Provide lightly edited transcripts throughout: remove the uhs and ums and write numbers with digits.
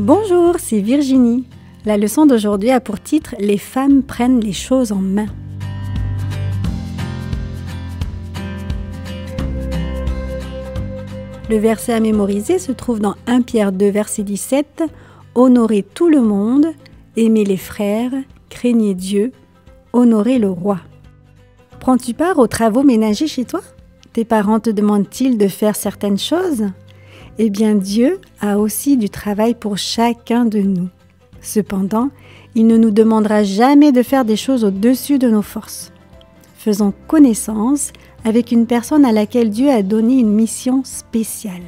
Bonjour, c'est Virginie. La leçon d'aujourd'hui a pour titre « Les femmes prennent les choses en main ». Le verset à mémoriser se trouve dans 1 Pierre 2, verset 17. « Honorez tout le monde, aimez les frères, craignez Dieu, honorez le roi ». Prends-tu part aux travaux ménagers chez toi? Tes parents te demandent-ils de faire certaines choses? Eh bien, Dieu a aussi du travail pour chacun de nous. Cependant, il ne nous demandera jamais de faire des choses au-dessus de nos forces. Faisons connaissance avec une personne à laquelle Dieu a donné une mission spéciale.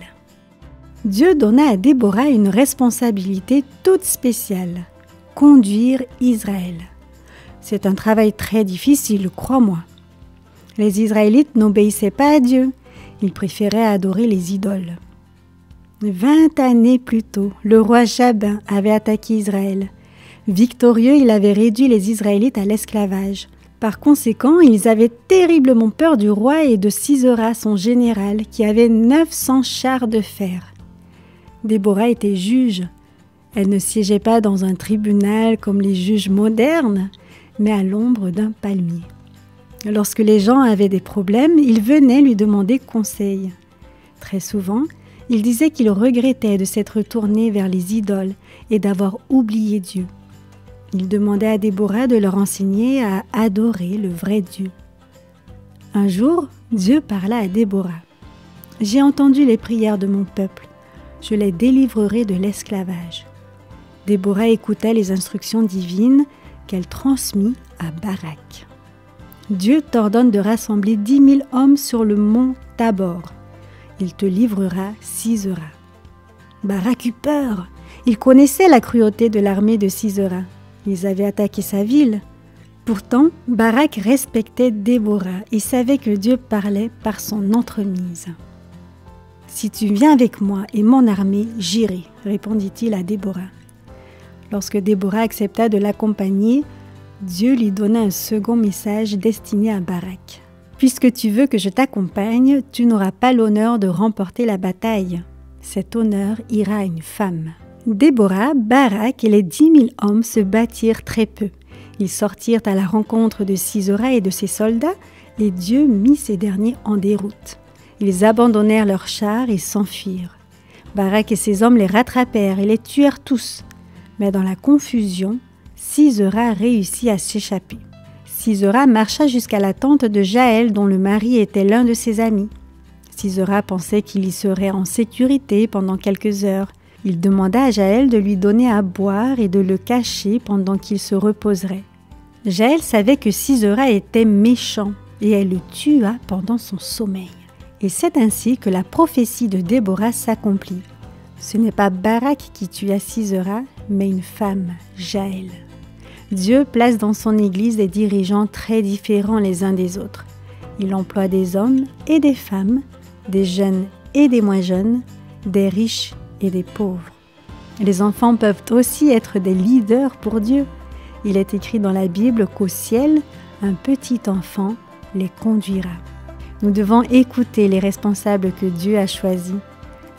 Dieu donna à Déborah une responsabilité toute spéciale, conduire Israël. C'est un travail très difficile, crois-moi. Les Israélites n'obéissaient pas à Dieu, ils préféraient adorer les idoles. 20 années plus tôt, le roi Jabin avait attaqué Israël. Victorieux, il avait réduit les Israélites à l'esclavage. Par conséquent, ils avaient terriblement peur du roi et de Sisera, son général, qui avait 900 chars de fer. Déborah était juge. Elle ne siégeait pas dans un tribunal comme les juges modernes, mais à l'ombre d'un palmier. Lorsque les gens avaient des problèmes, ils venaient lui demander conseil. Très souvent, il disait qu'il regrettait de s'être tourné vers les idoles et d'avoir oublié Dieu. Il demandait à Déborah de leur enseigner à adorer le vrai Dieu. Un jour, Dieu parla à Déborah. « J'ai entendu les prières de mon peuple. Je les délivrerai de l'esclavage. » Déborah écoutait les instructions divines qu'elle transmit à Barak. Dieu t'ordonne de rassembler 10 000 hommes sur le mont Tabor. Il te livrera Sisera. Barak eut peur. Il connaissait la cruauté de l'armée de Sisera. Ils avaient attaqué sa ville. Pourtant, Barak respectait Déborah et savait que Dieu parlait par son entremise. « Si tu viens avec moi et mon armée, j'irai, » répondit-il à Déborah. Lorsque Déborah accepta de l'accompagner, Dieu lui donna un second message destiné à Barak. « Puisque tu veux que je t'accompagne, tu n'auras pas l'honneur de remporter la bataille. Cet honneur ira à une femme. » Déborah, Barak et les 10 000 hommes se battirent très peu. Ils sortirent à la rencontre de Sisera et de ses soldats, et Dieu mit ces derniers en déroute. Ils abandonnèrent leurs chars et s'enfuirent. Barak et ses hommes les rattrapèrent et les tuèrent tous. Mais dans la confusion, Sisera réussit à s'échapper. Sisera marcha jusqu'à la tente de Jaël, dont le mari était l'un de ses amis. Sisera pensait qu'il y serait en sécurité pendant quelques heures. Il demanda à Jaël de lui donner à boire et de le cacher pendant qu'il se reposerait. Jaël savait que Sisera était méchant et elle le tua pendant son sommeil. Et c'est ainsi que la prophétie de Déborah s'accomplit. Ce n'est pas Barak qui tua Sisera, mais une femme, Jaël. Dieu place dans son Église des dirigeants très différents les uns des autres. Il emploie des hommes et des femmes, des jeunes et des moins jeunes, des riches et des pauvres. Les enfants peuvent aussi être des leaders pour Dieu. Il est écrit dans la Bible qu'au ciel, un petit enfant les conduira. Nous devons écouter les responsables que Dieu a choisis.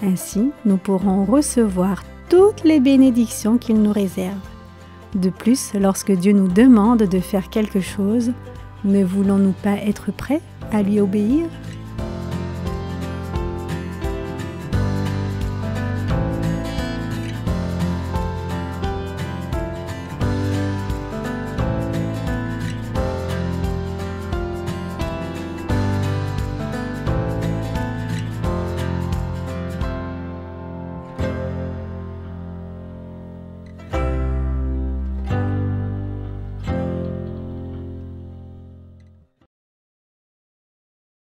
Ainsi, nous pourrons recevoir toutes les bénédictions qu'il nous réserve. De plus, lorsque Dieu nous demande de faire quelque chose, ne voulons-nous pas être prêts à lui obéir ?